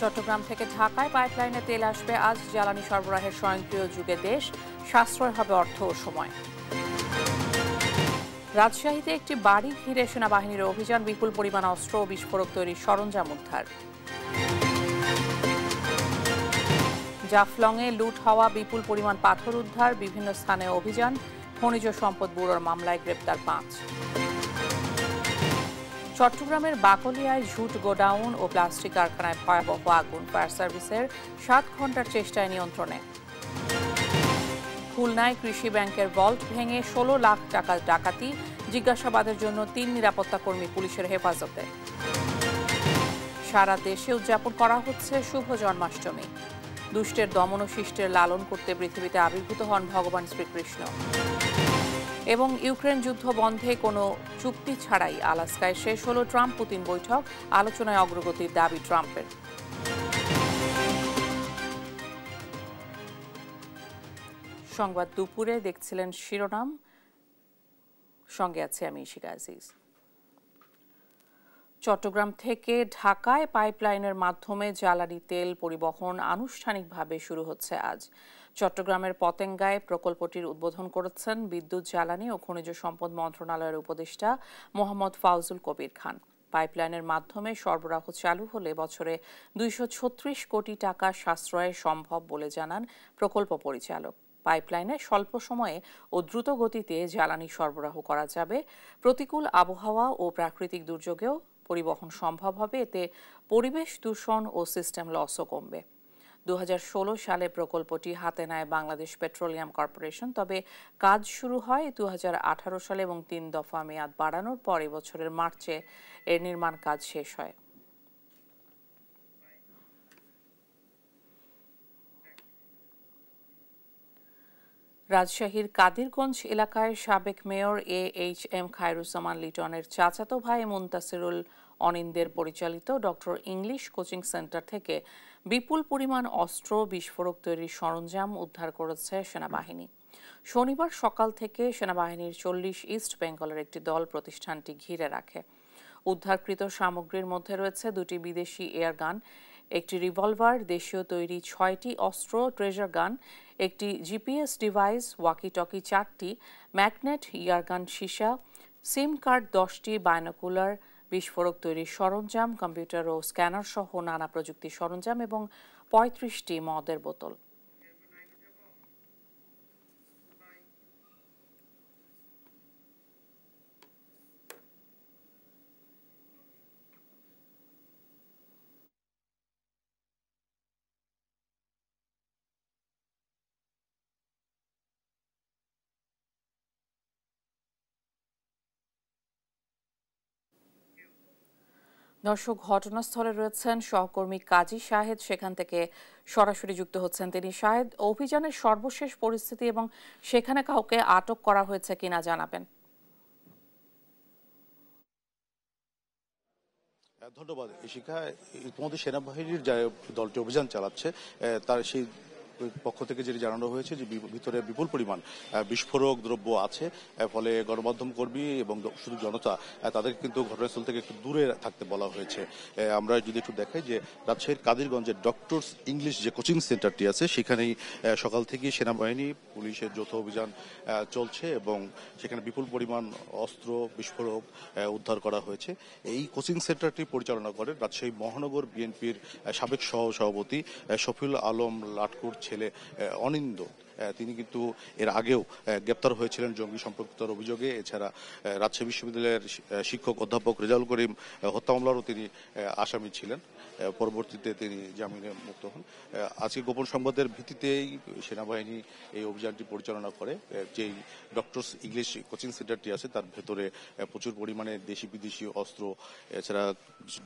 চট্টগ্রাম থেকে ঢাকায় পাইপলাইনে তেল আসবে আজ। জ্বালানি সরবরাহের স্বয়ংক্রিয় যুগে দেশ, সাশ্রয় হবে অর্থ ও সময়। রাজশাহীতে একটি বাড়ি ঘিরে সেনাবাহিনীর অভিযান, বিপুল পরিমাণ অস্ত্র ও বিস্ফোরক তৈরির সরঞ্জাম উদ্ধার। জাফলংয়ে লুট হওয়া বিপুল পরিমাণ পাথর উদ্ধার, বিভিন্ন স্থানে অভিযান। খনিজ সম্পদ ব্যুরোর মামলায় গ্রেপ্তার 5। চট্টগ্রামের বাকলিয়ায় ঝুট গোডাউন ও প্লাস্টিক কারখানায় ভয়াবহ আগুন, ফায়ার সার্ভিসের 7 ঘণ্টার চেষ্টায় নিয়ন্ত্রণে। খুলনায় কৃষি ব্যাংকের ভল্ট ভেঙে 16 লাখ টাকা ডাকাতি, জিজ্ঞাসাবাদের জন্য 3 নিরাপত্তা কর্মী পুলিশের হেফাজতে। সারা দেশে উদযাপন করা হচ্ছে শুভ জন্মাষ্টমী। দুষ্টের দমন ও শিষ্টের লালন করতে পৃথিবীতে আবির্ভূত হন ভগবান শ্রীকৃষ্ণ। এবং ইউক্রেন যুদ্ধ বন্ধে কোনো চুক্তি ছাড়াই আলাস্কায় শেষ হলো ট্রাম্প পুতিন বৈঠক, আলোচনায় অগ্রগতির দাবি ট্রাম্পের। সংবাদ দুপুরে দেখছিলেন শিরোনাম, সঙ্গে আছে আমি ইশিকা আজিজ। চট্টগ্রাম থেকে ঢাকায় পাইপলাইনের মাধ্যমে জ্বালানি তেল পরিবহন আনুষ্ঠানিকভাবে শুরু হচ্ছে আজ। চট্টগ্রামের পতেঙ্গায় প্রকল্পটির উদ্বোধন করেছেন বিদ্যুৎ, জ্বালানি ও খনিজ সম্পদ মন্ত্রণালয়ের উপদেষ্টা মোহাম্মদ ফাউজুল কবির খান। পাইপলাইনের মাধ্যমে সরবরাহ চালু হলে বছরে 236 কোটি টাকা সাশ্রয় সম্ভব বলে জানান প্রকল্প পরিচালক। পাইপলাইনে স্বল্প সময়ে ও দ্রুত গতিতে জ্বালানি সরবরাহ করা যাবে। প্রতিকূল আবহাওয়া ও প্রাকৃতিক দুর্যোগেও পরিবহন সম্ভব হবে। এতে পরিবেশ দূষণ ও সিস্টেম লসও কমবে। 2016 সালে প্রকল্পটি হাতে নেয় বাংলাদেশ পেট্রোলিয়াম কর্পোরেশন, তবে কাজ শুরু হয় 2018 সালে এবং 3 দফা মেয়াদ বাড়ানোর পর এবছরের মার্চে এর নির্মাণ কাজ শেষ হয়। রাজশাহীর কাদিরগঞ্জ এলাকায় সাবেক মেয়র AHM খায়রুজ্জামান লিটনের চাচাতো ভাই মুনতাসিরুল অনিন্দের পরিচালিত ডক্টর ইংলিশ কোচিং সেন্টার থেকে বিপুল পরিমাণ অস্ত্র, বিস্ফোরক তৈরির সরঞ্জাম উদ্ধার করেছে সেনাবাহিনী। শনিবার সকাল থেকে সেনাবাহিনীর 40 ইস্ট বেঙ্গলের একটি দল প্রতিষ্ঠানটি ঘিরে রাখে। উদ্ধারকৃত সামগ্রীর মধ্যে রয়েছে 2টি বিদেশি এয়ারগান, একটি রিভলভার, দেশীয় তৈরি 6টি অস্ত্র, ট্রেজার গান, একটি জিপিএস ডিভাইস, ওয়াকি-টকি 4টি, ম্যাগনেট ইয়ারগান সীসা, সিম কার্ড 10টি, বাইনোকুলার, বিস্ফোরক তৈরির সরঞ্জাম, কম্পিউটার ও স্ক্যানার সহ নানা প্রযুক্তি সরঞ্জাম এবং 35টি মদের বোতল। দর্শক, ঘটনাস্থলে রয়েছেন সহকর্মী কাজী শাহেদ, সেখান থেকে সরাসরি যুক্ত হচ্ছেন তিনি। শাহেদ, অভিযানের সর্বশেষ পরিস্থিতি এবং সেখানে কাউকে আটক করা হয়েছে কিনা জানাবেন। ধন্যবাদ ইশিকা। ইতিমধ্যে সেনাবাহিনীর যে দলটি অভিযান চালাচ্ছে তার সেই পক্ষ থেকে যেটি জানানো হয়েছে যে ভিতরে বিপুল পরিমাণ বিস্ফোরক দ্রব্য আছে, ফলে গণমাধ্যম কর্মী এবং শুধু জনতা তাদের কিন্তু ঘটনাস্থল থেকে একটু দূরে থাকতে বলা হয়েছে। আমরা যদি একটু দেখাই যে রাজশাহীর কাদিরগঞ্জের ডক্টরস ইংলিশ যে কোচিং সেন্টারটি আছে সেখানেই সকাল থেকে সেনাবাহিনী পুলিশের যৌথ অভিযান চলছে এবং সেখানে বিপুল পরিমাণ অস্ত্র, বিস্ফোরক উদ্ধার করা হয়েছে। এই কোচিং সেন্টারটি পরিচালনা করেন রাজশাহী মহানগর বিএনপির সাবেক সহ সভাপতি শফিউল আলম লাটকুর ছেলে অনিন্দ। তিনি কিন্তু এর আগেও গ্রেপ্তার হয়েছিলেন জঙ্গি সম্পৃক্ততার অভিযোগে। এছাড়া রাজশাহী বিশ্ববিদ্যালয়ের শিক্ষক অধ্যাপক রেজাউল করিম হত্যা মামলারও তিনি আসামি ছিলেন। পরবর্তীতে তিনি জামিনে মুক্ত হন। আজকে গোপন সংবাদের ভিত্তিতেই সেনাবাহিনী এই অভিযানটি পরিচালনা করে। যেই ডক্টরস ইংলিশ কোচিং সেন্টারটি আছে তার ভেতরে প্রচুর পরিমাণে দেশি বিদেশি অস্ত্র, এছাড়া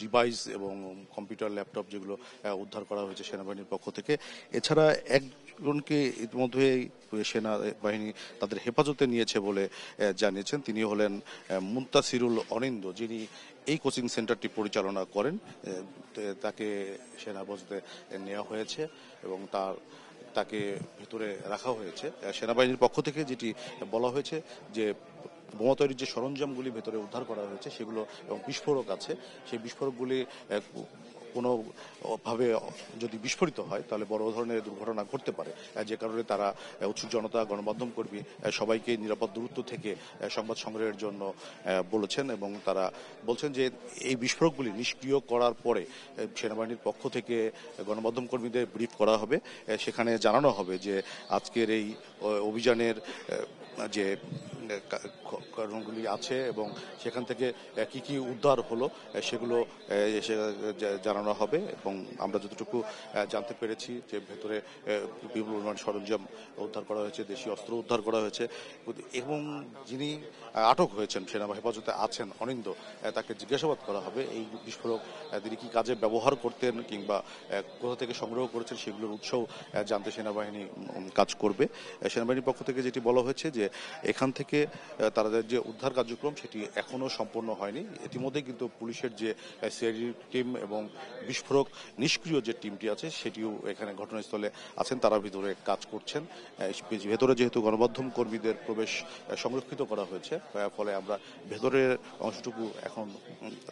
ডিভাইস এবং কম্পিউটার, ল্যাপটপ যেগুলো উদ্ধার করা হয়েছে সেনাবাহিনীর পক্ষ থেকে। এছাড়া একজনকে ইতিমধ্যে সেনাবাহিনী তাদের হেফাজতে নিয়েছে বলে জানিয়েছেন। তিনি হলেন মুনতাসিরুল অনিন্দ, যিনি এই কোচিং সেন্টারটি পরিচালনা করেন। তাকে সেনা হেফাজতে নেওয়া হয়েছে এবং তাকে ভিতরে রাখা হয়েছে। সেনাবাহিনীর পক্ষ থেকে যেটি বলা হয়েছে যে বোমা তৈরির যে সরঞ্জামগুলি ভেতরে উদ্ধার করা হয়েছে সেগুলো এবং বিস্ফোরক আছে, সেই বিস্ফোরকগুলি কোনো ভাবে যদি বিস্ফোরিত হয় তাহলে বড় ধরনের দুর্ঘটনা ঘটতে পারে, যে কারণে তারা উৎসুক জনতা, গণমাধ্যম কর্মী সবাইকে নিরাপদ দূরত্ব থেকে সংবাদ সংগ্রহের জন্য বলেছেন এবং তারা বলছেন যে এই বিস্ফোরকগুলি নিষ্ক্রিয় করার পরে সেনাবাহিনীর পক্ষ থেকে গণমাধ্যম কর্মীদের ব্রিফ করা হবে। সেখানে জানানো হবে যে আজকের এই অভিযানের যে কারণগুলি আছে এবং সেখান থেকে কি কি উদ্ধার হলো সেগুলো জানানো হবে। এবং আমরা যতটুকু জানতে পেরেছি যে ভেতরে বিপুল পরিমাণ সরঞ্জাম উদ্ধার করা হয়েছে, দেশীয় অস্ত্র উদ্ধার করা হয়েছে এবং যিনি আটক হয়েছেন সেনাবাহিনী হেফাজতে আছেন অনিন্দ, তাকে জিজ্ঞাসাবাদ করা হবে এই বিস্ফোরক তিনি কি কাজে ব্যবহার করতেন কিংবা কোথা থেকে সংগ্রহ করেছেন সেগুলোর উৎসও জানতে সেনাবাহিনী কাজ করবে। সেনাবাহিনীর পক্ষ থেকে যেটি বলা হয়েছে যে এখান থেকে তাদের যে উদ্ধার কার্যক্রম সেটি এখনো সম্পন্ন হয়নি। ইতিমধ্যে কিন্তু পুলিশের যে সিআইডি টিম এবং বিস্ফোরক নিষ্ক্রিয় যে টিমটি আছে সেটিও এখানে ঘটনাস্থলে আছেন, তারা ভিতরে কাজ করছেন। ভেতরে যেহেতু গণমাধ্যম কর্মীদের প্রবেশ সংরক্ষিত করা হয়েছে, ফলে আমরা ভেতরের অংশটুকু এখন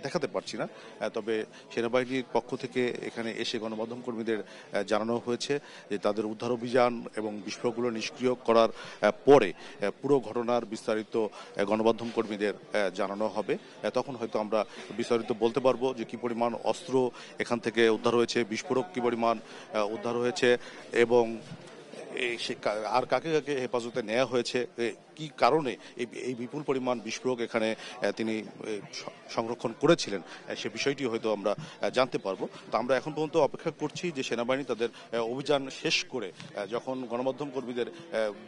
দেখাতে পারছি না। তবে সেনাবাহিনীর পক্ষ থেকে এখানে এসে গণমাধ্যম কর্মীদের জানানো হয়েছে যে তাদের উদ্ধার অভিযান এবং বিস্ফোরকগুলো নিষ্ক্রিয় করার পরে পুরো ঘটনার বিস্তারিত গণমাধ্যম কর্মীদের জানানো হবে। তখন হয়তো আমরা বিস্তারিত বলতে পারবো যে কি পরিমাণ অস্ত্র এখান থেকে উদ্ধার হয়েছে, বিস্ফোরক কি পরিমাণ উদ্ধার হয়েছে এবং আর কাকে কাকে হেফাজতে নেওয়া হয়েছে, কি কারণে এই বিপুল পরিমাণ বিস্ফোরক এখানে তিনি সংরক্ষণ করেছিলেন সে বিষয়টি হয়তো আমরা জানতে পারবো। তো আমরা এখন পর্যন্ত অপেক্ষা করছি যে সেনাবাহিনী তাদের অভিযান শেষ করে যখন গণমাধ্যম কর্মীদের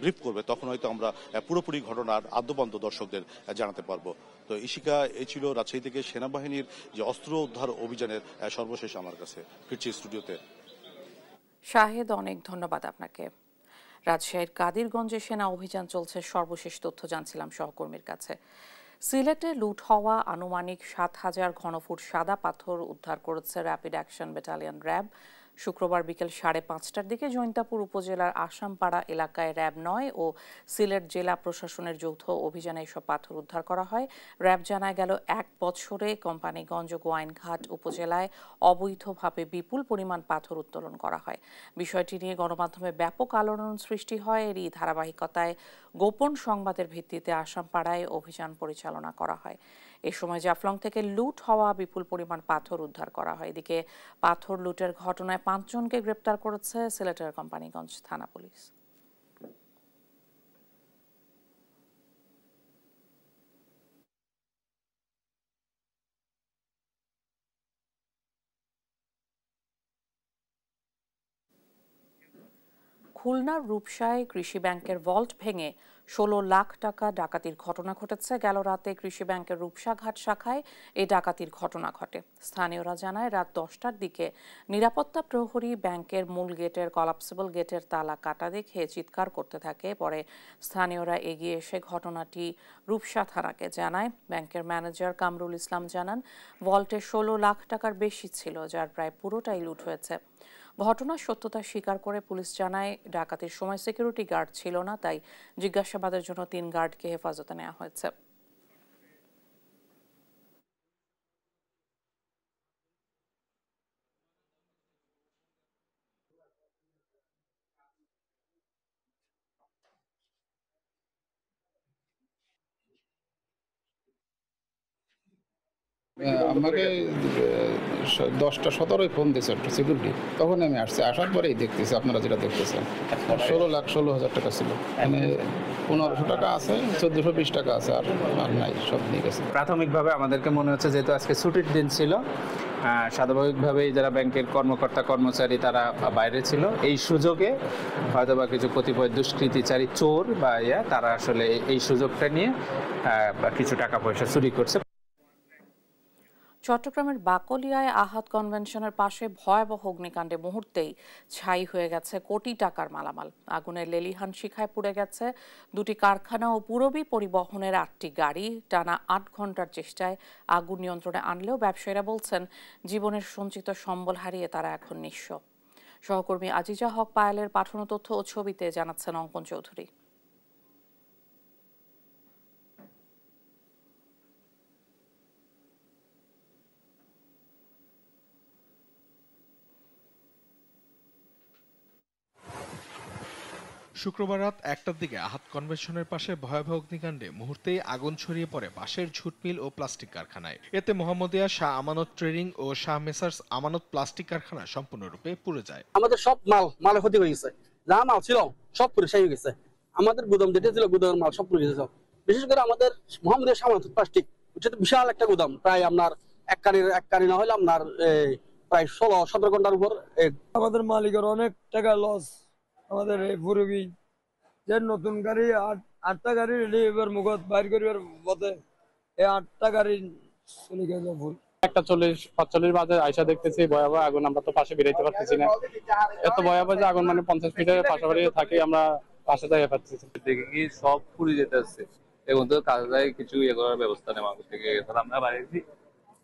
ব্রিফ করবে তখন হয়তো আমরা পুরোপুরি ঘটনার আদ্যপান্ত দর্শকদের জানাতে পারবো। তো ইশিকা, এই ছিল রাজশাহী থেকে সেনাবাহিনীর যে অস্ত্র উদ্ধার অভিযানের সর্বশেষ আমার কাছে। ফিরছি স্টুডিওতে। শাহেদ, অনেক ধন্যবাদ আপনাকে। রাজশাহীর কাদিরগঞ্জে সেনা অভিযান চলছে, সর্বশেষ তথ্য জানছিলাম সহকর্মীর কাছে। সিলেটে লুট হওয়া আনুমানিক ৭,০০০ ঘনফুট সাদা পাথর উদ্ধার করেছে র্যাপিড অ্যাকশন ব্যাটালিয়ন র্যাব। শুক্রবার বিকেল ৫:৩০টার দিকে জৈন্তাপুর উপজেলার আসামপাড়া এলাকায় র্যাব ৯ ও সিলেট জেলা প্রশাসনের যৌথ অভিযানে এসব পাথর উদ্ধার করা হয়। র্যাব জানায় গেল ১ বছরে কোম্পানিগঞ্জ ও গোয়াইনঘাট উপজেলায় অবৈধভাবে বিপুল পরিমাণ পাথর উত্তোলন করা হয়। বিষয়টি নিয়ে গণমাধ্যমে ব্যাপক আলোড়ন সৃষ্টি হয়। এরই ধারাবাহিকতায় গোপন সংবাদের ভিত্তিতে আসামপাড়ায় অভিযান পরিচালনা করা হয়। এ সময় জাফলং থেকে লুট হওয়া বিপুল পরিমাণ পাথর উদ্ধার করা হয়। এদিকে পাথর লুটের ঘটনায় ৫ জনকে গ্রেপ্তার করেছে সিলেটের কোম্পানিগঞ্জ থানা পুলিশ। খুলনার রূপসায় কৃষি ব্যাংকের ভল্ট ভেঙে ১৬ লাখ টাকা ডাকাতির ঘটনা ঘটেছে। গেল রাতে কৃষি ব্যাংকের রূপসাঘাট শাখায় এই ডাকাতির ঘটনা ঘটে। স্থানীয়রা জানায় রাত ১০টার দিকে নিরাপত্তা প্রহরী ব্যাংকের মূল গেটের কলাপসিবল গেটের তালা কাটা দেখে চিৎকার করতে থাকে। পরে স্থানীয়রা এগিয়ে এসে ঘটনাটি রূপসা থানাকে জানায়। ব্যাংকের ম্যানেজার কামরুল ইসলাম জানান, ভল্টে ১৬ লাখ টাকার বেশি ছিল, যার প্রায় পুরোটাই লুট হয়েছে। ঘটনার সত্যতা স্বীকার করে পুলিশ জানায়, ডাকাতির সময় সিকিউরিটি গার্ড ছিল না, তাই জিজ্ঞাসাবাদের জন্য ৩ গার্ডকে হেফাজতে নেওয়া হয়েছে। আমাকে 10টা 17 ফোন দিয়েছে একটা সিকিউরিটি, তখন আমি আসছি, আসার পরেই দেখতেছি আপনারা যেটা দেখতেছেন 16,16,000 টাকা ছিল। মানে 1500 টাকা আছে, 1420 টাকা আছে, আর নাই, সব নিয়ে গেছে। প্রাথমিকভাবে আমাদেরকে মনে হচ্ছে যেহেতু আজকে ছুটির দিন ছিল, স্বাভাবিকভাবেই যারা ব্যাংকের কর্মকর্তা কর্মচারী তারা বাইরে ছিল, এই সুযোগে হয়তোবা কিছু কতিপয় দুষ্কৃতিচারী চোর বা তারা আসলে এই সুযোগটা নিয়ে কিছু টাকা পয়সা চুরি করছে। চট্টগ্রামের বাকলিয়ায় আহাদ কনভেনশনের পাশে ভয়াবহ অগ্নিকাণ্ডে মুহূর্তেই ছাই হয়ে গেছে কোটি টাকার মালামাল। আগুনের লেলিহান শিখায় পুড়ে গেছে 2টি কারখানা ও পুরবী পরিবহনের 8টি গাড়ি। টানা 8 ঘন্টার চেষ্টায় আগুন নিয়ন্ত্রণে আনলেও ব্যবসায়ীরা বলছেন, জীবনের সঞ্চিত সম্বল হারিয়ে তারা এখন নিঃস্ব। সহকর্মী আজিজা হক পায়েলের পাঠানো তথ্য ও ছবিতে জানাচ্ছেন অঙ্কন চৌধুরী। শুক্রবার রাত 1টার দিকে আহাত কনভেনশনের পাশে ভয়াবহ অগ্নিকাণ্ডে মুহূর্তেই আগুন ছড়িয়ে পড়ে পাশের ঝুট মিল ও প্লাস্টিক কারখানায়। এতে মোহাম্মদিয়া শাহ আমানত ট্রেডিং ও শাহ মেসার্স আমানত প্লাস্টিক কারখানা সম্পূর্ণরূপে পুড়ে যায়। আমাদের সব মালে ক্ষতি হয়ে গেছে, যা মাল ছিল সব পুড়ে হয়ে গেছে। আমাদের গুদাম যেটা ছিল গুদামের মাল সব পুড়ে গেছে। বিশেষ করে আমাদের মোহাম্মদিয়া শাহ আমানত প্লাস্টিক, এটা বিশাল একটা গুদাম, প্রায় আপনার এক কারি না হলে আপনার প্রায় 16-17 ঘন্টার উপর। আমাদের মালিকের অনেক টাকা লস। আমাদের এই পুরবি যে নতুন গাড়ি 8টা গাড়ি রেডি এবার মুখত বাইর করিবার পথে এই 8টা গাড়ি চলে গেছে ভুল। 1:40-45 বাজে আইসা দেখতেছি ভয়াবহ আগুন, আমরা তো পাশে বেরোতে পারতেছি না। এত ভয়াবহ যে আগুন, মানে 50 মিটারের পাশাপাশি থাকি আমরা, পাশে যাইতে পারতেছি। দেখে কি সব পুড়ে যেতে আসছে, এখন তো কাজে কিছু ইয়ে করার ব্যবস্থা নেই মানুষ থেকে। আমরা বাইরেছি,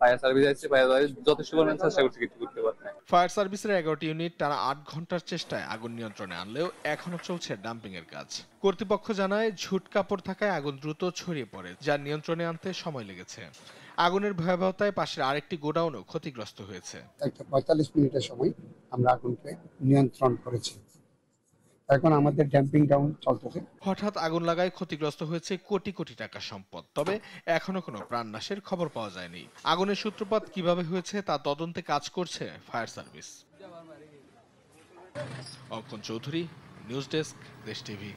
ফায়ার সার্ভিস আসছে, ফায়ার সার্ভিস যথেষ্ট পরিমাণ চেষ্টা করছে, কিছু করতে পারছে না। ফায়ার সার্ভিসের 11টি ইউনিট টানা 8 ঘন্টার চেষ্টায় আগুন নিয়ন্ত্রণে আনলেও এখনো চলছে ডাম্পিং এর কাজ। কর্তৃপক্ষ জানায় ঝুট কাপড় থাকায় আগুন দ্রুত ছড়িয়ে পড়ে, যা নিয়ন্ত্রণে আনতে সময় লেগেছে। আগুনের ভয়াবহতায় পাশের আরেকটি গোডাউনও ক্ষতিগ্রস্ত হয়েছে। 45 মিনিটের সময় আমরা আগুনকে নিয়ন্ত্রণ করেছি। এখন আমাদের ড্যাম্পিং ডাউন চলতেছে। হঠাৎ আগুন লাগায় ক্ষতিগ্রস্ত হয়েছে কোটি কোটি টাকা সম্পদ, তবে এখনো কোনো প্রাণনাশের খবর পাওয়া যায়নি। আগুনের সূত্রপাত কিভাবে হয়েছে তা তদন্তে কাজ করছে ফায়ার সার্ভিস। অঙ্কন চৌধুরী, নিউজ ডেস্ক, দেশ টিভি।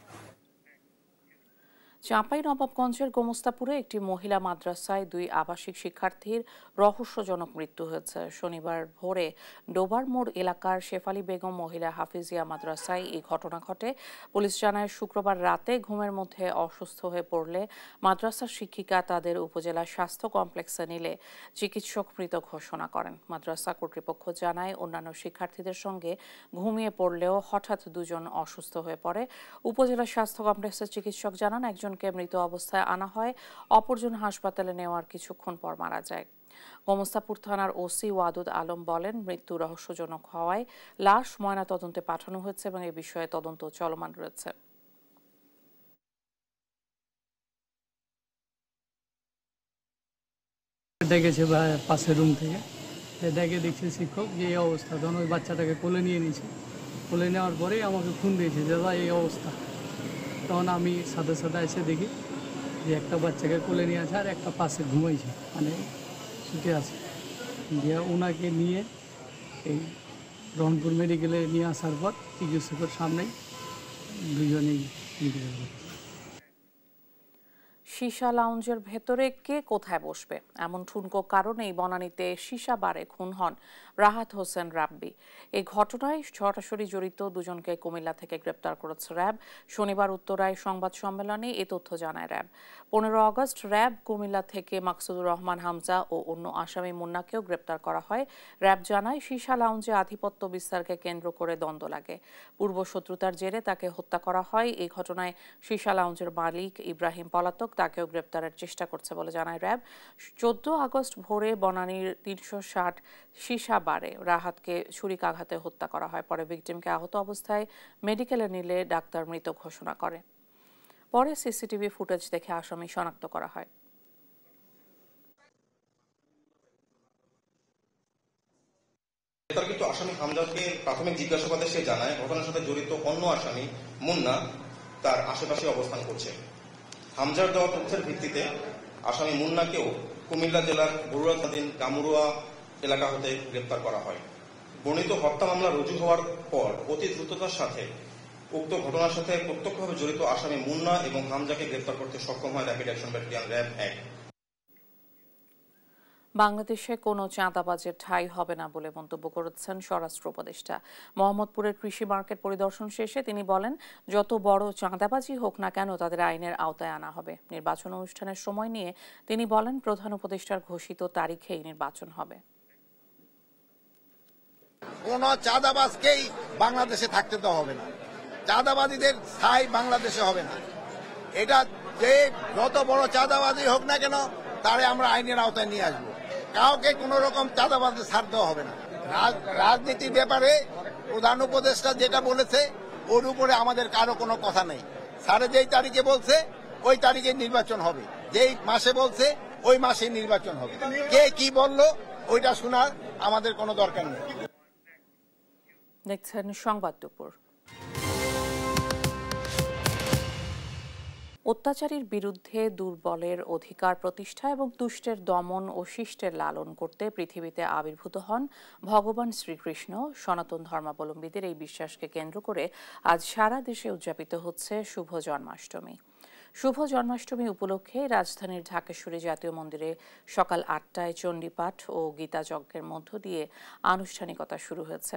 চাঁপাইনবাবগঞ্জের গোমস্তাপুরে একটি মহিলা মাদ্রাসায় 2 আবাসিক শিক্ষার্থীর রহস্যজনক মৃত্যু হয়েছে। শনিবার ভোরে ডোবার মোড় এলাকার শেফালি বেগম মহিলা হাফিজিয়া মাদ্রাসায় এই ঘটনা ঘটে। পুলিশ জানায়, শুক্রবার রাতে ঘুমের মধ্যে অসুস্থ হয়ে পড়লে মাদ্রাসার শিক্ষিকা তাদের উপজেলা স্বাস্থ্য কমপ্লেক্সে নিলে চিকিৎসক মৃত ঘোষণা করেন। মাদ্রাসা কর্তৃপক্ষ জানায়, অন্যান্য শিক্ষার্থীদের সঙ্গে ঘুমিয়ে পড়লেও হঠাৎ 2 জন অসুস্থ হয়ে পড়ে। উপজেলা স্বাস্থ্য কমপ্লেক্সের চিকিৎসক জানান, একজন মৃত অবস্থায় আনা হয়, অপরজন হাসপাতালে নেওয়ার কিছুক্ষণ পর মারা যায়। গোমস্তাপুর থানার ওসি ওয়াদুদ আলম বলেন, মৃত্যু রহস্যজনক হওয়ায় লাশ ময়নাতদন্তে পাঠানো হয়েছে এবং এ বিষয়ে তদন্ত চলমান রয়েছে। ডেকেছে পাশের রুম থেকে, ডেকে দেখছে শিক্ষক যে এই অবস্থা। তখন ওই বাচ্চাটাকে কোলে নিয়ে নিয়েছে। কোলে নেওয়ার পরেই আমাকে ফোন দিয়েছে যে দাদা এই অবস্থা। তখন আমি সাথে সাথে এসে দেখি যে একটা বাচ্চাকে কোলে নিয়ে আছে আর একটা পাশে ঘুমাইছে, মানে শুতে আছে। দিয়ে ওনাকে নিয়ে এই রংপুর মেডিকেলে নিয়ে আসার পর চিকিৎসকের সামনেই 2 জনেই মেডিকেল। সীসা লাউঞ্জের ভেতরে কে কোথায় বসবে এমন ঠুনকো কারণেই বনানীতে সীসা বারে খুন হন রাহাত হোসেন রাব্বি। এই ঘটনায় সরাসরি জড়িত 2 জনকে কুমিল্লা থেকে গ্রেপ্তার করেছে র্যাব। শনিবার উত্তরায় সংবাদ সম্মেলনে এ তথ্য জানায় র্যাব। 15 আগস্ট র্যাব কুমিল্লা থেকে মাকসুদুর রহমান হামজা ও অন্য আসামি মুন্নাকেও গ্রেপ্তার করা হয়। র্যাব জানায়, সীসা লাউঞ্জে আধিপত্য বিস্তারকে কেন্দ্র করে দ্বন্দ্ব লাগে। পূর্ব শত্রুতার জেরে তাকে হত্যা করা হয়। এই ঘটনায় সীসা লাউঞ্জের মালিক ইব্রাহিম পলাতক, তাকেও গ্রেপ্তারের চেষ্টা করছে বলে জানায় র্যাব। 14 আগস্ট ভোরে বনানীর 360 সীসা বারে রাহাতকে ছুরিকাঘাতে হত্যা করা হয়। পরে ভিকটিমকে আহত অবস্থায় মেডিকেলে নিলে ডাক্তার মৃত ঘোষণা করে। পরে সিসিটিভি ফুটেজ দেখে আসামি শনাক্ত করা হয়। বিতর্কিত আসামি হামজাকে প্রাথমিক জিজ্ঞাসাবাদে সে জানায়, ঘটনার সাথে জড়িত অন্য আসামি মুন্না তার আশেপাশে অবস্থান করছে। হামজার দেওয়া তথ্যের ভিত্তিতে আসামি মুন্নাকেও কুমিল্লা জেলার বড়ুয়াখালীন কামরুয়া এলাকা হতে গ্রেপ্তার করা হয়। বর্ণিত হত্যা মামলা রুজু হওয়ার পর অতি দ্রুততার সাথে উক্ত ঘটনার সাথে প্রত্যক্ষভাবে জড়িত আসামি মুন্না এবং হামজাকে গ্রেপ্তার করতে সক্ষম হয় র্যাপিড অ্যাকশন ব্যাটালিয়ন র্যাব 1। বাংলাদেশে কোনো চাঁদাবাজের ঠাঁই হবে না বলে মন্তব্য করেছেন স্বরাষ্ট্র উপদেষ্টা। মোহাম্মদপুরের কৃষি মার্কেট পরিদর্শন শেষে তিনি বলেন, যত বড় চাঁদাবাজি হোক না কেন তাদের আইনের আওতায় আনা হবে। নির্বাচন অনুষ্ঠানের সময় নিয়ে তিনি বলেন, প্রধান উপদেষ্টার ঘোষিত তারিখেই নির্বাচন হবে। কোন চাঁদাবাজকেই বাংলাদেশে থাকতে দেওয়া হবে না, চাঁদাবাদীদের স্থায়ী বাংলাদেশে হবে না। এটা যে যত বড় চাঁদাবাজি হোক না কেন তারে আমরা আইনের আওতায় নিয়ে আসবো। কাউকে কোন রকম চাঁদাবাজি ছাড় দেওয়া হবে না। রাজনীতির ব্যাপারে প্রধান উপদেষ্টা যেটা বলেছে ওর উপরে আমাদের কারো কোনো কথা নেই। স্যারে যেই তারিখে বলছে ওই তারিখে নির্বাচন হবে, যেই মাসে বলছে ওই মাসে নির্বাচন হবে। কে কি বললো ওইটা শোনার আমাদের কোনো দরকার নেই। দেখছেন সংবাদ দুপুর। অত্যাচারীর বিরুদ্ধে দুর্বলের অধিকার প্রতিষ্ঠা এবং দুষ্টের দমন ও শিষ্টের লালন করতে পৃথিবীতে আবির্ভূত হন ভগবান শ্রীকৃষ্ণ। সনাতন ধর্মাবলম্বীদের এই বিশ্বাসকে কেন্দ্র করে আজ সারা দেশে উদযাপিত হচ্ছে শুভ জন্মাষ্টমী। শুভ জন্মাষ্টমী উপলক্ষে রাজধানীর ঢাকেশ্বরী জাতীয় মন্দিরে সকাল ৮টায় চণ্ডীপাঠ ও গীতাযজ্ঞের মধ্য দিয়ে আনুষ্ঠানিকতা শুরু হয়েছে।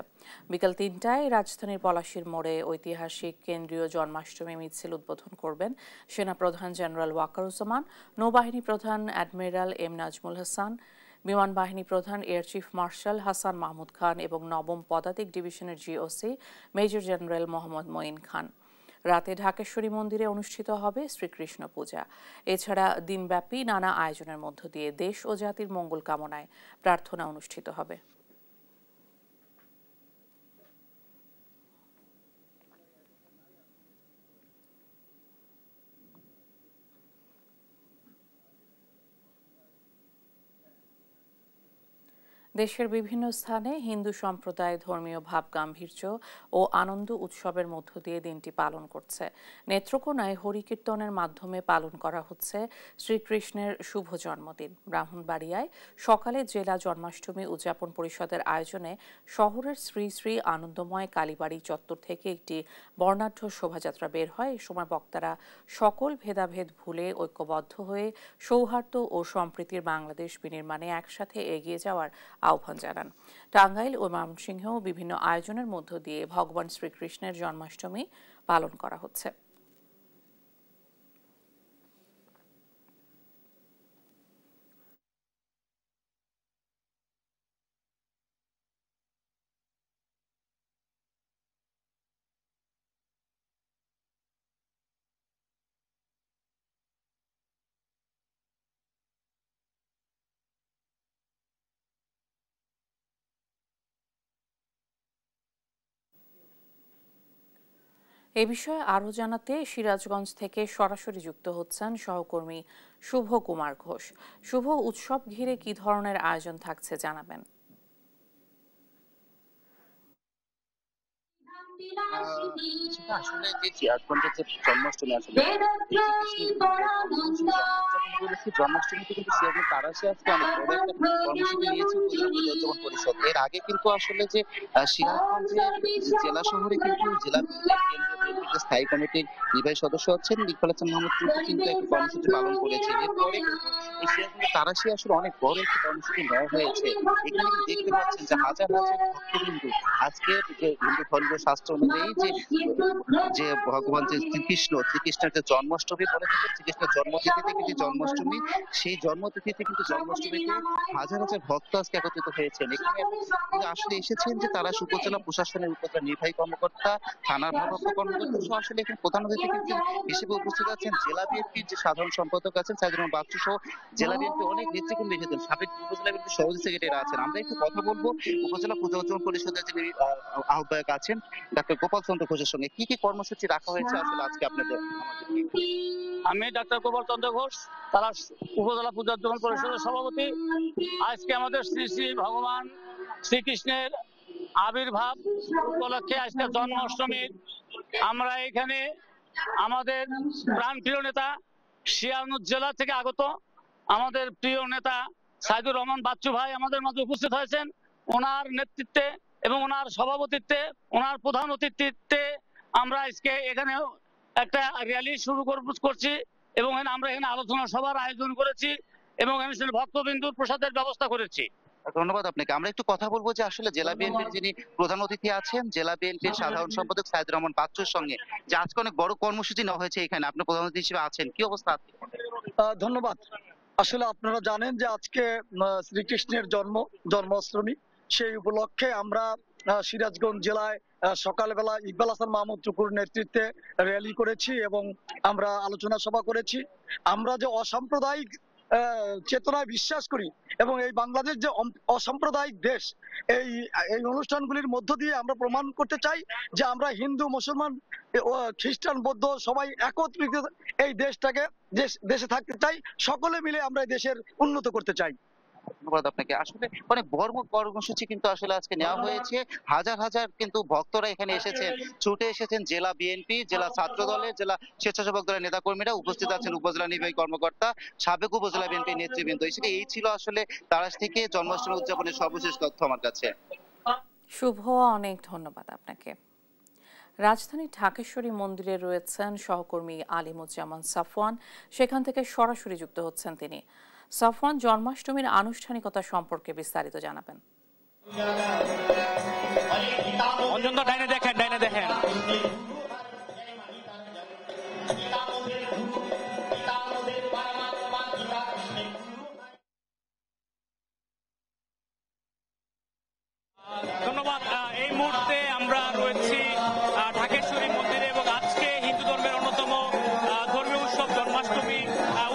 বিকাল ৩টায় রাজধানীর পলাশীর মোড়ে ঐতিহাসিক কেন্দ্রীয় জন্মাষ্টমী মিছিল উদ্বোধন করবেন সেনাপ্রধান জেনারেল ওয়াকারুজ্জামান, নৌবাহিনী প্রধান অ্যাডমিরাল এম নাজমুল হাসান, বিমান বাহিনী প্রধান air chief marshal Hasan Mahmud Khan এবং নবম পদাতিক ডিভিশনের GOC major general Mohammad Moin Khan. রাতে ঢাকেশ্বরী মন্দিরে অনুষ্ঠিত হবে শ্রীকৃষ্ণ পূজা। এছাড়া দিনব্যাপী নানা আয়োজনের মধ্য দিয়ে দেশ ও জাতির মঙ্গল কামনায় প্রার্থনা অনুষ্ঠিত হবে। দেশের বিভিন্ন স্থানে হিন্দু সম্প্রদায় ধর্মীয় ভাব গাম্ভীর্য ও আনন্দ উৎসবের মধ্য দিয়ে দিনটি পালন করছে। নেত্রকোনায় হরিকীর্তনের মাধ্যমে পালন করা হচ্ছে শ্রীকৃষ্ণের শুভ জন্মদিন। ব্রাহ্মণবাড়িয়ায় সকালে জেলা জন্মাষ্টমী উদযাপন পরিষদের আয়োজনে শহরের শ্রী শ্রী আনন্দময় কালীবাড়ি চত্বর থেকে একটি বর্ণাঢ্য শোভাযাত্রা বের হয়। এ সময় বক্তারা সকল ভেদাভেদ ভুলে ঐক্যবদ্ধ হয়ে সৌহার্দ্য ও সম্প্রীতির বাংলাদেশ বিনির্মাণে একসাথে এগিয়ে যাওয়ার আহ্বান জানান। টাঙ্গাইল ও ময়মনসিংহেও বিভিন্ন আয়োজনের মধ্য দিয়ে ভগবান শ্রীকৃষ্ণের জন্মাষ্টমী পালন করা হচ্ছে। এ বিষয়ে আরও জানাতে সিরাজগঞ্জ থেকে সরাসরি যুক্ত হচ্ছেন সহকর্মী শুভ কুমার ঘোষ। শুভ, উৎসব ঘিরে কি ধরনের আয়োজন থাকছে জানাবেন। আসলে যে সিরাজগঞ্জের যে জন্মাষ্টমী আসলে জন্মাষ্টমীতে কিন্তু সিরাজগঞ্জ তারাশি আজকে অনেক বড় একটা কর্মসূচি নিয়েছে উদযাপন পরিষদ। এর আগে কিন্তু আসলে যে সিরাজগঞ্জের জেলা শহরে কিন্তু জেলা কেন্দ্রীয় স্থায়ী কমিটির নির্বাহী সদস্য হচ্ছেন ইকবাল হাসান মাহমুদ কিন্তু একটা কর্মসূচি পালন করেছে। এরপরে কিন্তু এই সিরাজগঞ্জ তারাশি আসলে অনেক বড় একটা কর্মসূচি নেওয়া হয়েছে। এখানে কিন্তু দেখতে পাচ্ছেন যে হাজার হাজার ভক্তবিন্দু আজকে যে হিন্দু ধর্মীয় শাস্ত্র অনুযায়ী যে ভগবান যে শ্রীকৃষ্ণের যে জন্মাষ্টমী বলে থাকে, শ্রীকৃষ্ণের জন্মতিথিতে কিন্তু জন্মাষ্টমী, সেই জন্মতিথিতে কিন্তু জন্মাষ্টমীতে হাজার হাজার ভক্ত আজকে একত্রিত হয়েছেন। এখানে আসলে এসেছেন যে তারা উপজেলা প্রশাসনের উপজেলা নির্বাহী কর্মকর্তা, থানার ভারপ্রাপ্ত কর্মকর্তা সহ আসলে এখানে প্রধান অতিথি হিসেবে উপস্থিত আছেন জেলা বিএনপির যে সাধারণ সম্পাদক আছেন সাইদুর রহমান বাচ্চু সহ জেলা বিএনপি অনেক নেতৃবৃন্দ এসেছেন, সাবেক উপজেলা বিএনপি সভাপতি সেক্রেটারি আছেন। আমরা একটু কথা বলবো উপজেলা পূজা উদযাপন পরিষদের যিনি আহ্বায়ক আছেন ডাক্তার গোপাল চন্দ্র ঘোষের সঙ্গে। কি কি কর্মসূচি রাখা হয়েছে আসলে আজকে আপনাদের? আমি ডাক্তার গোপাল চন্দ্র ঘোষ, তারা উপজেলা পূজা উদযাপন পরিষদের সভাপতি। আজকে আমাদের শ্রী শ্রী ভগবান শ্রীকৃষ্ণের আবির্ভাব উপলক্ষে আজকে জন্মাষ্টমীর আমরা এখানে আমাদের প্রাণপ্রিয় নেতা সিরাজগঞ্জ জেলা থেকে আগত আমাদের প্রিয় নেতা সাইদুর রহমান বাচ্চু ভাই আমাদের মাঝে উপস্থিত হয়েছেন। ওনার নেতৃত্বে এবং ওনার সভাপতিত্বে, ওনার প্রধান অতিথিত্বে আমরা আজকে এখানে একটা র্যালি শুরু করছি এবং আমরা এখানে আলোচনা সভার আয়োজন করেছি এবং এখানে ভক্তবিন্দুর প্রসাদের ব্যবস্থা করেছি। ধন্যবাদ আপনাকে। আমরা একটু কথা বলবো যে আসলে জেলা বিএনপির যিনি প্রধান অতিথি আছেন জেলা বিএনপির সাধারণ সম্পাদক সাইদুর রহমান বাচ্চুর সঙ্গে, যে আজকে অনেক বড় কর্মসূচি নেওয়া হয়েছে এখানে, আপনি প্রধান অতিথি হিসেবে আছেন, কি অবস্থা? ধন্যবাদ। আসলে আপনারা জানেন যে আজকে শ্রীকৃষ্ণের জন্মাষ্টমী, সেই উপলক্ষে আমরা সিরাজগঞ্জ জেলায় সকালবেলা ইকবাল হাসান মাহমুদ টুকুর নেতৃত্বে র্যালি করেছি এবং আমরা আলোচনা সভা করেছি। আমরা যে অসাম্প্রদায়িক চেতনায় বিশ্বাস করি এবং এই বাংলাদেশ যে অসাম্প্রদায়িক দেশ, এই অনুষ্ঠানগুলির মধ্য দিয়ে আমরা প্রমাণ করতে চাই যে আমরা হিন্দু, মুসলমান, খ্রিস্টান, বৌদ্ধ সবাই একত্রিত এই দেশটাকে দেশে থাকতে চাই, সকলে মিলে আমরা এই দেশের উন্নত করতে চাই। ধন্যবাদ আপনাকে। আসলে অনেক বড় কর্মসূচি কিন্তু আসলে আজকে নেওয়া হয়েছে। হাজার হাজার কিন্তু ভক্তরা এখানে এসেছেন, ছুটে এসেছেন জেলা বিএনপি, জেলা ছাত্র দলের, জেলা স্বেচ্ছাসেবক দলের নেতাকর্মীরা, উপস্থিত আছেন উপজেলা নির্বাহী কর্মকর্তা, সাবেক উপজেলা বিএনপি নেতৃবৃন্দ। এই ছিল আসলে তারাশ থেকে জন্মাষ্টমী উদযাপনের সর্বশেষ তথ্য আমার কাছে। শুভ, অনেক ধন্যবাদ আপনাকে। রাজধানীর ঢাকেশ্বরী মন্দিরে রয়েছেন সহকর্মী আলিমুজ্জামান সাফওয়ান, সেখান থেকে সরাসরি যুক্ত হচ্ছেন তিনি। সাফওয়ান, জন্মাষ্টমীর আনুষ্ঠানিকতা সম্পর্কে বিস্তারিত জানাবেন। ধন্যবাদ। এই মুহূর্তে আমরা রয়েছি ঢাকেশ্বরী মন্দিরে এবং আজকে হিন্দু ধর্মের অন্যতম ধর্মীয় উৎসব জন্মাষ্টমী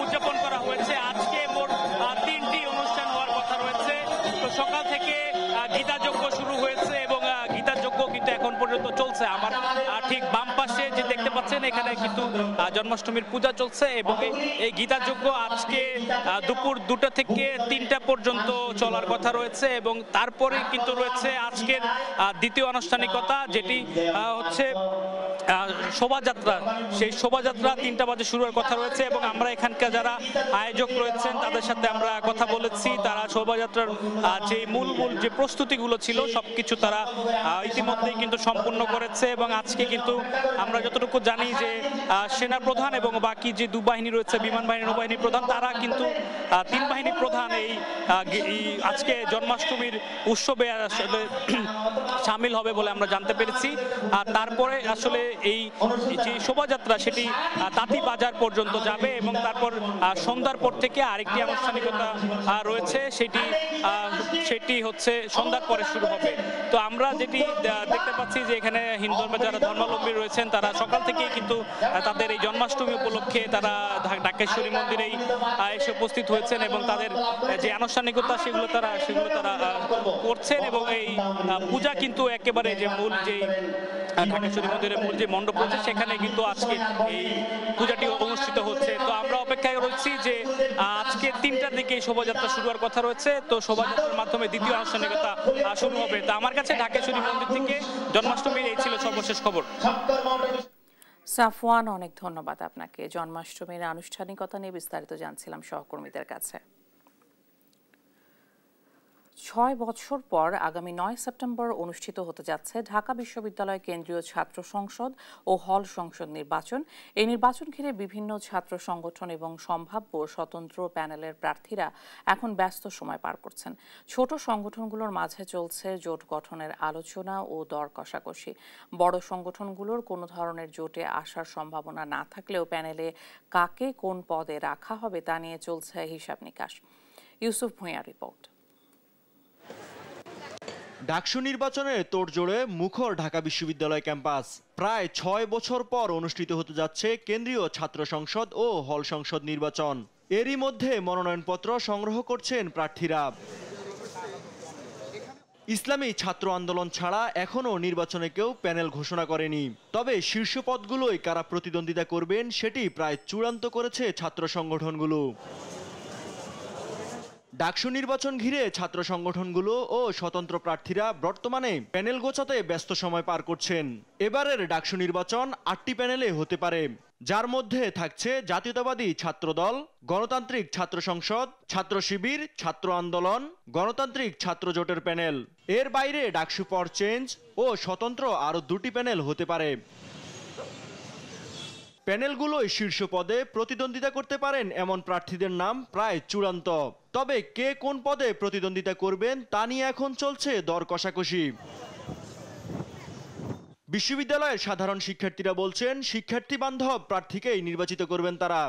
উদযাপন করা হয়েছে। আজকে মোট 3টি অনুষ্ঠান হওয়ার কথা রয়েছে। তো সকাল থেকে গীতাযজ্ঞ শুরু হয়েছে এবং গীতাযজ্ঞ কিন্তু এখন পর্যন্ত চলছে। আমার ঠিক বাম পাশে যে দেখতে পাচ্ছেন এখানে কিন্তু জন্মাষ্টমীর পূজা চলছে এবং এই গীতাযজ্ঞ আজকে দুপুর 2টা থেকে 3টা পর্যন্ত চলার কথা রয়েছে এবং তারপরে কিন্তু রয়েছে আজকের দ্বিতীয় আনুষ্ঠানিকতা, যেটি হচ্ছে শোভাযাত্রা। সেই শোভাযাত্রা 3টা বাজে শুরু হওয়ার কথা রয়েছে এবং আমরা এখানকার যারা আয়োজক রয়েছেন তাদের সাথে আমরা কথা বলেছি। তারা শোভাযাত্রার যে মূল যে প্রস্তুতিগুলো ছিল সবকিছু তারা ইতিমধ্যেই কিন্তু সম্পূর্ণ করেছে এবং আজকে কিন্তু আমরা যতটুকু জানি যে সেনা প্রধান এবং বাকি যে 2 বাহিনী রয়েছে, বিমান বাহিনী, নৌবাহিনী প্রধান, তারা কিন্তু 3 বাহিনী প্রধান এই আজকে জন্মাষ্টমীর উৎসবে আসলে সামিল হবে বলে আমরা জানতে পেরেছি। আর তারপরে আসলে এই যে শোভাযাত্রা সেটি তাঁতি বাজার পর্যন্ত যাবে এবং তারপর সন্ধ্যার পর থেকে আরেকটি আনুষ্ঠানিকতা রয়েছে, সেটি হচ্ছে সন্ধ্যার পরে শুরু হবে। তো আমরা যেটি দেখতে পাচ্ছি যে এখানে হিন্দু ধর্মের যারা ধর্মাবলম্বী রয়েছেন তারা সকাল থেকেই কিন্তু তাদের এই জন্মাষ্টমী উপলক্ষে তারা ঢাকেশ্বরী মন্দিরেই এসে উপস্থিত হয়েছেন এবং তাদের যে আনুষ্ঠানিকতা সেগুলো তারা করছেন এবং এই পূজা কিন্তু একেবারে যে মূল যে ঢাকেশ্বরী মন্দিরের মূল যে মণ্ডপ রয়েছে সেখানে কিন্তু আজকে এই পূজাটি অনুষ্ঠিত হচ্ছে। তো আমরা অপেক্ষায় রয়েছি যে আজকে 3টার দিকে শোভাযাত্রা শুরু হওয়ার কথা রয়েছে। তো শোভাযাত্রার মাধ্যমে দ্বিতীয় আনুষ্ঠানিকতা শুরু হবে। তো আমার কাছে ঢাকেশ্বরী মন্দির থেকে জন্মাষ্টমীর এই ছিল সর্বশেষ খবর। সাফওয়ান, অনেক ধন্যবাদ আপনাকে। জন্মাষ্টমীর আনুষ্ঠানিকতা নিয়ে বিস্তারিত জানছিলাম সহকর্মীদের কাছে। 6 বছর পর আগামী 9 সেপ্টেম্বর অনুষ্ঠিত হতে যাচ্ছে ঢাকা বিশ্ববিদ্যালয় কেন্দ্রীয় ছাত্র সংসদ ও হল সংসদ নির্বাচন। এই নির্বাচন ঘিরে বিভিন্ন ছাত্র সংগঠন এবং সম্ভাব্য স্বতন্ত্র প্যানেলের প্রার্থীরা এখন ব্যস্ত সময় পার করছেন। ছোট সংগঠনগুলোর মাঝে চলছে জোট গঠনের আলোচনা ও দর কষাকষি। বড় সংগঠনগুলোর কোনো ধরনের জোটে আসার সম্ভাবনা না থাকলেও প্যানেলে কাকে কোন পদে রাখা হবে তা নিয়ে চলছে হিসাব নিকাশ। ইউসুফ ভূঁইয়ার রিপোর্ট। ডাকসু নির্বাচনের তোড়জোড়ে মুখর ঢাকা বিশ্ববিদ্যালয় ক্যাম্পাস। প্রায় 6 বছর পর অনুষ্ঠিত হতে যাচ্ছে কেন্দ্রীয় ছাত্র সংসদ ও হল সংসদ নির্বাচন। এরই মধ্যে মনোনয়নপত্র সংগ্রহ করছেন প্রার্থীরা। ইসলামী ছাত্র আন্দোলন ছাড়া এখনও নির্বাচনে কেউ প্যানেল ঘোষণা করেনি। তবে শীর্ষ পদগুলোই কারা প্রতিদ্বন্দ্বিতা করবেন সেটি প্রায় চূড়ান্ত করেছে ছাত্র সংগঠনগুলো। ডাকসু নির্বাচন ঘিরে ছাত্র সংগঠনগুলো ও স্বতন্ত্র প্রার্থীরা বর্তমানে প্যানেল গোছাতে ব্যস্ত সময় পার করছেন। এবারের ডাকসু নির্বাচন 8টি প্যানেলে হতে পারে, যার মধ্যে থাকছে জাতীয়তাবাদী ছাত্রদল, গণতান্ত্রিক ছাত্র সংসদ, ছাত্র শিবির, ছাত্র আন্দোলন, গণতান্ত্রিক ছাত্র জোটের প্যানেল। এর বাইরে ডাকসু ফর চেঞ্জ ও স্বতন্ত্র আরও 2টি প্যানেল হতে পারে। প্যানেলগুলোই শীর্ষ পদে প্রতিদ্বন্দ্বিতা করতে পারেন এমন প্রার্থীদের নাম প্রায় চূড়ান্ত। তবে কে কোন পদে প্রতিদ্বন্দ্বিতা করবেন তা নিয়ে এখন চলছে দর কষাকষি। বিশ্ববিদ্যালয়ের সাধারণ শিক্ষার্থীরা বলছেন শিক্ষার্থী বান্ধব প্রার্থীকেই নির্বাচিত করবেন তারা।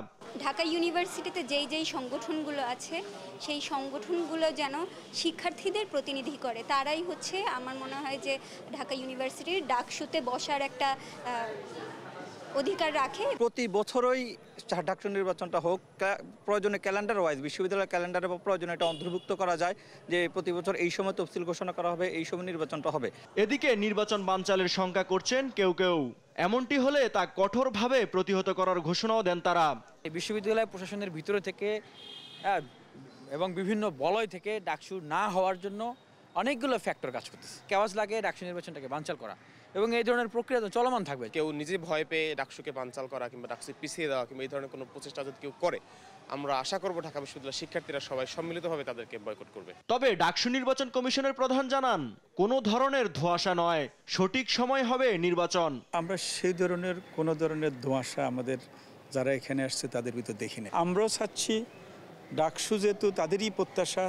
ঢাকা ইউনিভার্সিটিতে যেই সংগঠনগুলো আছে সেই সংগঠনগুলো যেন শিক্ষার্থীদের প্রতিনিধি করে, তারাই হচ্ছে আমার মনে হয় যে ঢাকা ইউনিভার্সিটির ডাকসুতে বসার একটা অধিকার রাখে। প্রতি বছরই ডাকসু নির্বাচনটা হোক, প্রয়োজনে ক্যালেন্ডার ওয়াইজ বিশ্ববিদ্যালয়ের ক্যালেন্ডারে বা প্রয়োজনে এটা অন্তর্ভুক্ত করা যায় যে প্রতি বছর এই সময় তফসিল ঘোষণা করা হবে, এই সময় নির্বাচনটা হবে। এদিকে নির্বাচন বানচালের শঙ্কা করছেন কেউ কেউ। এমনটি হলে তা কঠোরভাবে প্রতিহত করার ঘোষণাও দেন তারা। এই বিশ্ববিদ্যালয় প্রশাসনের ভিতরে থেকে এবং বিভিন্ন বলয় থেকে ডাকসু না হওয়ার জন্য অনেকগুলো ফ্যাক্টর কাজ করতেছে। কেওয়াজ লাগে ডাকসু নির্বাচনটাকে বানচাল করা এবং এই ধরনের প্রক্রিয়া চলমান থাকবে। কেউ নিজে ভয় পেয়ে ডাকসুকে বানচাল করা কিংবা ডাকসু পিছিয়ে দেওয়া কিংবা এই ধরনের কোনো প্রচেষ্টা যদি কেউ করে, আমরা আশা করব ঢাকা বিশ্ববিদ্যালয়ের শিক্ষার্থীরা সবাই সম্মিলিতভাবে তাদেরকে বয়কট করবে। তবে ডাকসু নির্বাচন কমিশনের প্রধান জানান, কোনো ধরনের ধোঁয়াশা নয়, সঠিক সময় হবে নির্বাচন। আমরা সেই ধরনের কোনো ধরনের ধোঁয়াশা আমাদের যারা এখানে আসছে তাদের ভিতর দেখি না। আমরাও চাচ্ছি ডাকসু যেহেতু তাদেরই প্রত্যাশা,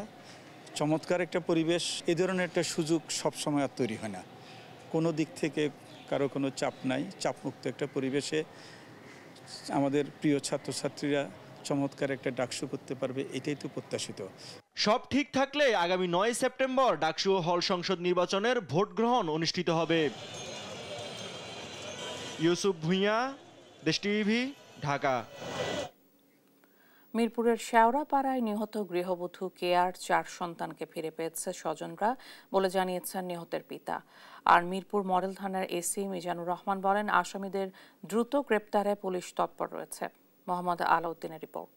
চমৎকার একটা পরিবেশ, এই ধরনের একটা সুযোগ সবসময় আর তৈরি হয় না। কোনো দিক থেকে কারো কোনো চাপ নাই, চাপমুক্ত একটা পরিবেশে আমাদের প্রিয় ছাত্রছাত্রীরা চমৎকার একটা ডাকসু করতে পারবে, এটাই তো প্রত্যাশিত। সব ঠিক থাকলে আগামী 9 সেপ্টেম্বর ডাকসু হল সংসদ নির্বাচনের ভোট গ্রহণ অনুষ্ঠিত হবে। ইউসুফ ভুঁইয়া, দেশ টিভি, ঢাকা। মিরপুরের শেওড়াপাড়ায় নিহত গৃহবধূ কেয়ার 4 সন্তানকে ফিরে পেয়েছে স্বজনরা বলে জানিয়েছেন নিহতের পিতা। আর মিরপুর মডেল থানার এসি মিজানুর রহমান বলেন, আসামিদের দ্রুত গ্রেপ্তারে পুলিশ তৎপর রয়েছে। মোহাম্মদ আলাউদ্দিনের রিপোর্ট।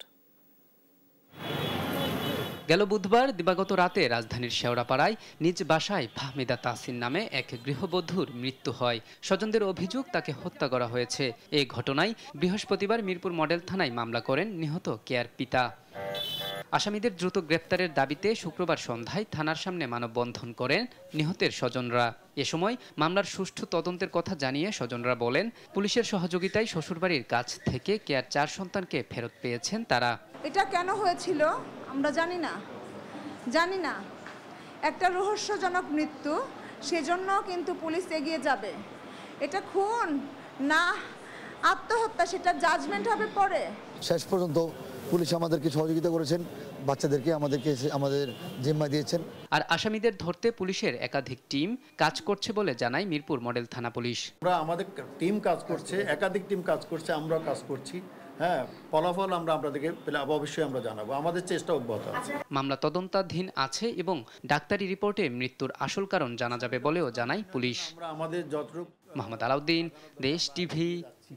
গেল বুধবার দিবাগত রাতে রাজধানীর শেওড়াপাড়ায় নিজ বাসায় ফাহমিদা তাসিন নামে এক গৃহবধূর মৃত্যু হয়। স্বজনদের অভিযোগ তাকে হত্যা করা হয়েছে। এই ঘটনায় বৃহস্পতিবার মিরপুর মডেল থানায় মামলা করেন নিহত কেয়ার পিতা। আসামিদের দ্রুত গ্রেপ্তারের দাবিতে শুক্রবার সন্ধ্যায় থানার সামনে মানববন্ধন করেন নিহতের স্বজনরা। এ সময় মামলার সুষ্ঠু তদন্তের কথা জানিয়ে স্বজনরা বলেন, পুলিশের সহযোগিতায় শ্বশুরবাড়ির কাছ থেকে কেয়ার 4 সন্তানকে ফেরত পেয়েছেন তারা। এটা কেন হয়েছিল আমরা জানি না। একটা রহস্যজনক মৃত্যু, সেজন্য কিন্তু পুলিশ এগিয়ে যাবে। এটা খুন না আত্মহত্যা সেটা জাজমেন্ট হবে পরে। শেষ পর্যন্ত পুলিশ আমাদেরকে সহযোগিতা করেছেন, বাচ্চাদেরকে আমাদের জিম্মা দিয়েছেন। আর আসামিদের ধরতে পুলিশের একাধিক টিম কাজ করছে বলে জানায় মিরপুর মডেল থানা পুলিশ। আমাদের টিম কাজ করছে, একাধিক টিম কাজ করছে, আমরাও কাজ করছি। হ্যাঁ, ফলাফল আমরা আপনাদেরকে অবশ্যই আমরা জানাবো। আমাদের চেষ্টা অব্যাহত আছে। মামলা তদন্তাধীন আছে এবং ডাক্তারি রিপোর্টে মৃত্যুর আসল কারণ জানা যাবে বলেও জানায় পুলিশ। আমাদের যতটুকু। মোহাম্মদ আলাউদ্দিন, দেশ টিভি,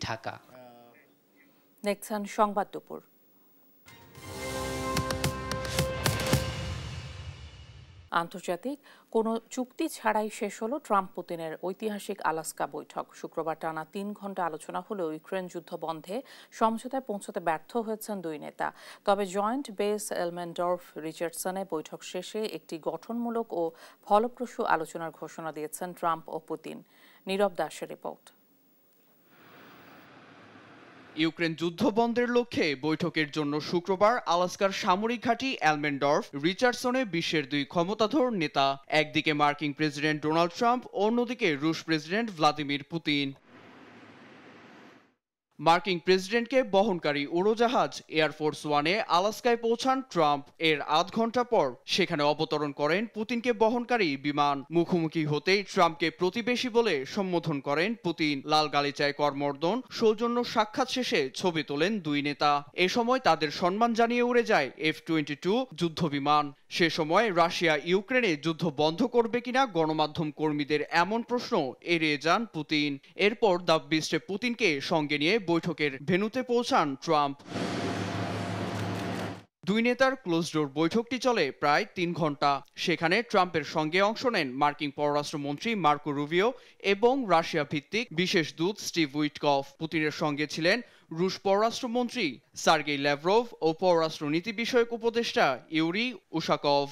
ঢাকা। দেখছেন সংবাদ দুপুর। আন্তর্জাতিক কোনো চুক্তি ছাড়াই শেষ হলো ট্রাম্প পুতিনের ঐতিহাসিক আলাস্কা বৈঠক। শুক্রবার টানা 3 ঘন্টা আলোচনা হলেও ইউক্রেন যুদ্ধ বন্ধে সমঝোতায় পৌঁছতে ব্যর্থ হয়েছেন দুই নেতা। তবে জয়েন্ট বেস এলমেন্ডর্ফ রিচার্ডসনে বৈঠক শেষে একটি গঠনমূলক ও ফলপ্রসূ আলোচনার ঘোষণা দিয়েছেন ট্রাম্প ও পুতিন। নীরব দাসের রিপোর্ট। ইউক্রেন যুদ্ধ বন্ধের লক্ষ্যে বৈঠকের জন্য শুক্রবার আলাস্কার সামরিক ঘাঁটি এলমেন্ডর্ফ রিচার্ডসনে বিশ্বের 2 ক্ষমতাধর নেতা, একদিকে মার্কিন প্রেসিডেন্ট ডোনাল্ড ট্রাম্প, অন্যদিকে রুশ প্রেসিডেন্ট ভ্লাদিমির পুতিন। মার্কিন প্রেসিডেন্টকে বহনকারী উড়োজাহাজ এয়ারফোর্স 1-এ আলাস্কায় পৌঁছান ট্রাম্প। এর আধ ঘন্টা পর সেখানে অবতরণ করেন পুতিনকে বহনকারী বিমান। মুখোমুখি হতেই ট্রাম্পকে প্রতিবেশী বলে সম্বোধন করেন পুতিন। লাল গালিচায় করমর্দন, সৌজন্য সাক্ষাৎ শেষে ছবি তোলেন দুই নেতা। এ সময় তাদের সম্মান জানিয়ে উড়ে যায় F-22 যুদ্ধবিমান। সে সময় রাশিয়া ইউক্রেনে যুদ্ধ বন্ধ করবে কিনা গণমাধ্যম কর্মীদের এমন প্রশ্ন এড়িয়ে যান পুতিন। এরপর দাববিস্টে পুতিনকে সঙ্গে নিয়ে বৈঠকের ভেন্যুতে পৌঁছান ট্রাম্প। দুই নেতার ক্লোজ ডোর বৈঠকটি চলে প্রায় 3 ঘন্টা। সেখানে ট্রাম্পের সঙ্গে অংশ নেন মার্কিন পররাষ্ট্রমন্ত্রী মার্কো রুবিও এবং রাশিয়া ভিত্তিক বিশেষ দূত স্টিভ উইটকফ। পুতিনের সঙ্গে ছিলেন রুশ পররাষ্ট্রমন্ত্রী সার্গেই ল্যাভরভ ও পররাষ্ট্রনীতি বিষয়ক উপদেষ্টা ইউরি উশাকভ।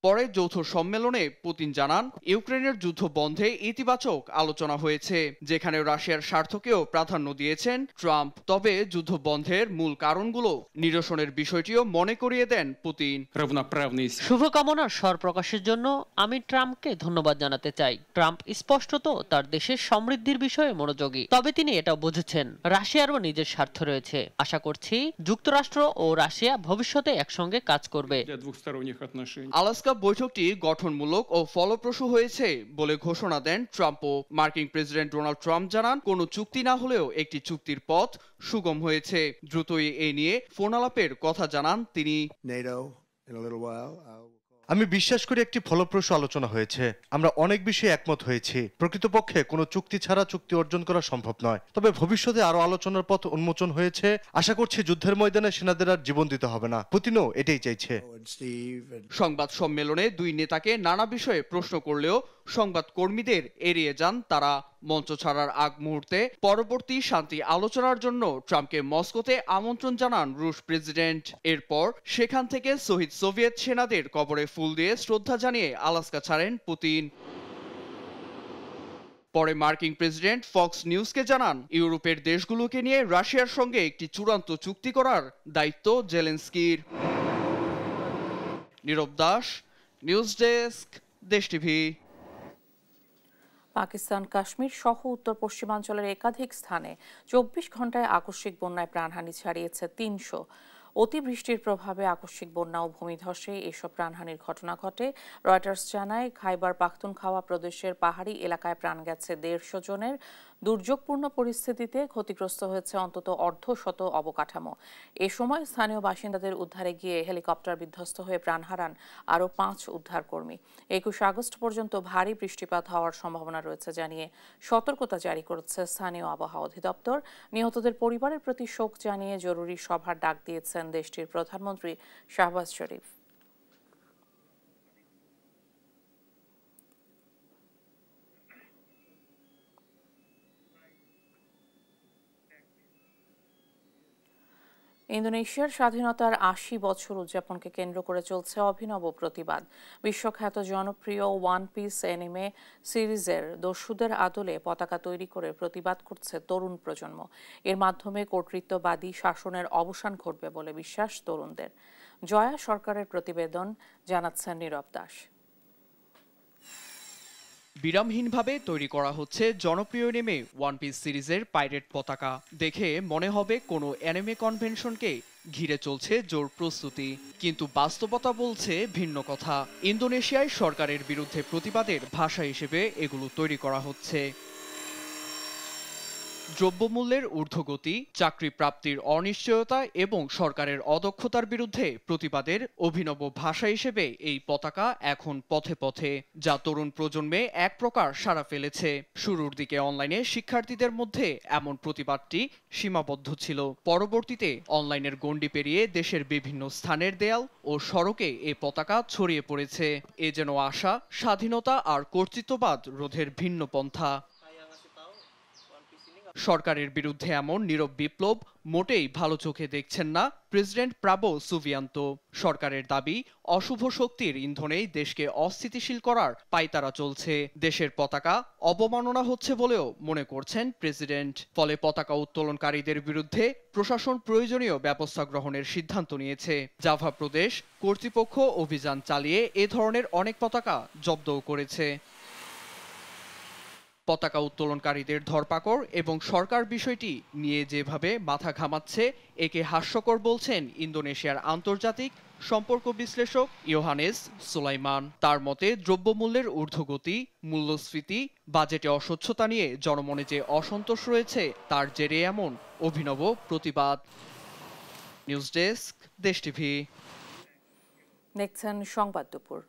পরে যৌথ সম্মেলনে পুতিন জানান, ইউক্রেনের যুদ্ধ বন্ধে ইতিবাচক আলোচনা হয়েছে, যেখানে রাশিয়ার স্বার্থকেও প্রাধান্য দিয়েছেন ট্রাম্প। তবে যুদ্ধ বন্ধের মূল কারণগুলো নিরসনের বিষয়টিও মনে করিয়ে দেন পুতিন। শুভকামনার স্বর প্রকাশের জন্য আমি ট্রাম্পকে ধন্যবাদ জানাতে চাই। ট্রাম্প স্পষ্টত তার দেশের সমৃদ্ধির বিষয়ে মনোযোগী, তবে তিনি এটাও বুঝেছেন রাশিয়ারও নিজের স্বার্থ রয়েছে। আশা করছি যুক্তরাষ্ট্র ও রাশিয়া ভবিষ্যতে একসঙ্গে কাজ করবে। আলাস্কা বৈঠকটি গঠনমূলক ও ফলপ্রসূ হয়েছে বলে ঘোষণা দেন ট্রাম্পও। মার্কিন প্রেসিডেন্ট ডোনাল্ড ট্রাম্প জানান, কোনো চুক্তি না হলেও একটি চুক্তির পথ সুগম হয়েছে। দ্রুতই এ নিয়ে ফোনালাপের কথা জানান তিনি। আমি বিশ্বাস করি একটি ফলপ্রসূ আলোচনা হয়েছে। আমরা অনেক বিষয়ে একমত হয়েছি। প্রকৃতপক্ষে কোনো চুক্তি ছাড়া চুক্তি অর্জন করা সম্ভব নয়, তবে ভবিষ্যতে আরো আলোচনার পথ উন্মোচন হয়েছে। আশা করছি যুদ্ধের ময়দানে সেনাদের আর জীবন দিতে হবে না। পুতিনও এটাই চাইছে। সংবাদ সম্মেলনে দুই নেতাকে নানা বিষয়ে প্রশ্ন করলেও সংবাদ কর্মীদের এড়িয়ে যান তারা। মঞ্চ ছাড়ার আগ মুহূর্তে পরবর্তী শান্তি আলোচনার জন্য ট্রাম্পকে মস্কোতে আমন্ত্রণ জানান রুশ প্রেসিডেন্ট। এরপর সেখান থেকে শহীদ সোভিয়েত সেনাদের কবরে ফুল দিয়ে শ্রদ্ধা জানিয়ে আলাস্কা ছাড়েন পুতিন। পরে মার্কিন প্রেসিডেন্ট ফক্স নিউজকে জানান ইউরোপের দেশগুলোকে নিয়ে রাশিয়ার সঙ্গে একটি চূড়ান্ত চুক্তি করার দায়িত্ব জেলেনস্কির। নীরব দাস, নিউজ ডেস্ক, দেশ টিভি। পাকিস্তান কাশ্মীর সহ উত্তর পশ্চিমাঞ্চলের একাধিক স্থানে 24 ঘন্টায় আকস্মিক বন্যায় প্রাণহানি ছাড়িয়েছে 300। অতিবৃষ্টির প্রভাবে আকস্মিক বন্যা ও ভূমিধসে এসব প্রাণহানির ঘটনা ঘটে। রয়টার্স জানায় খাইবার পাখতুনখাওয়া প্রদেশের পাহাড়ি এলাকায় প্রাণ গেছে 150 জনের। দুর্যোগপূর্ণ পরিস্থিতিতে ক্ষতিগ্রস্ত হয়েছে অন্তত অর্ধশত অবকাঠামো। এ সময় স্থানীয় বাসিন্দাদের উদ্ধারে গিয়ে হেলিকপ্টার বিধ্বস্ত হয়ে প্রাণ হারান আরও 5 উদ্ধারকর্মী। 21 আগস্ট পর্যন্ত ভারী বৃষ্টিপাত হওয়ার সম্ভাবনা রয়েছে জানিয়ে সতর্কতা জারি করেছে স্থানীয় আবহাওয়া অধিদপ্তর। নিহতদের পরিবারের প্রতি শোক জানিয়ে জরুরি সভার ডাক দিয়েছেন দেশটির প্রধানমন্ত্রী শাহবাজ শরীফ। ইন্দোনেশিয়ার স্বাধীনতার 80 বছর উদযাপনকে কেন্দ্র করে চলছে অভিনব প্রতিবাদ। বিশ্বখ্যাত জনপ্রিয় ওয়ান পিস অ্যানিমে সিরিজের দস্যুদের আদলে পতাকা তৈরি করে প্রতিবাদ করছে তরুণ প্রজন্ম। এর মাধ্যমে কর্তৃত্ববাদী শাসনের অবসান ঘটবে বলে বিশ্বাস তরুণদের। জয়া সরকারের প্রতিবেদন, জানাচ্ছেন নীরব দাস। বিরামহীনভাবে তৈরি করা হচ্ছে জনপ্রিয় অ্যানিমে ওয়ান পিস সিরিজের পাইরেট পতাকা। দেখে মনে হবে কোনো অ্যানিমে কনভেনশনকে ঘিরে চলছে জোর প্রস্তুতি, কিন্তু বাস্তবতা বলছে ভিন্ন কথা। ইন্দোনেশিয়ায় সরকারের বিরুদ্ধে প্রতিবাদের ভাষা হিসেবে এগুলো তৈরি করা হচ্ছে। দ্রব্যমূল্যের ঊর্ধ্বগতি, চাকরি প্রাপ্তির অনিশ্চয়তা এবং সরকারের অদক্ষতার বিরুদ্ধে প্রতিবাদের অভিনব ভাষা হিসেবে এই পতাকা এখন পথে পথে, যা তরুণ প্রজন্মে এক প্রকার সাড়া ফেলেছে। শুরুর দিকে অনলাইনে শিক্ষার্থীদের মধ্যে এমন প্রতিবাদটি সীমাবদ্ধ ছিল। পরবর্তীতে অনলাইনের গণ্ডি পেরিয়ে দেশের বিভিন্ন স্থানের দেয়াল ও সড়কে এ পতাকা ছড়িয়ে পড়েছে। এ যেন আশা, স্বাধীনতা আর কর্তৃত্ববাদ রোধের ভিন্ন পন্থা। সরকারের বিরুদ্ধে এমন নীরব বিপ্লব মোটেই ভালো চোখে দেখছেন না প্রেসিডেন্ট প্রাবো সুবিয়ান্তো। সরকারের দাবি, অশুভ শক্তির ইন্ধনেই দেশকে অস্থিতিশীল করার পায়তারা চলছে। দেশের পতাকা অবমাননা হচ্ছে বলেও মনে করছেন প্রেসিডেন্ট। ফলে পতাকা উত্তোলনকারীদের বিরুদ্ধে প্রশাসন প্রয়োজনীয় ব্যবস্থা গ্রহণের সিদ্ধান্ত নিয়েছে। জাভা প্রদেশ কর্তৃপক্ষ অভিযান চালিয়ে এ ধরনের অনেক পতাকা জব্দও করেছে। পতাকা উত্তোলনকারীদের ধরপাকড় এবং সরকার বিষয়টি নিয়ে যেভাবে মাথা ঘামাচ্ছে, একে হাস্যকর বলছেন ইন্দোনেশিয়ার আন্তর্জাতিক সম্পর্ক বিশ্লেষক ইয়োহানেস সুলাইমান। তার মতে, দ্রব্যমূল্যের ঊর্ধ্বগতি, মূল্যস্ফীতি, বাজেটে অস্বচ্ছতা নিয়ে জনমনে যে অসন্তোষ রয়েছে, তার জেরে এমন অভিনব প্রতিবাদ। নিউজ ডেস্ক, দেশ টিভি। দেখছেন সংবাদ দুপুর।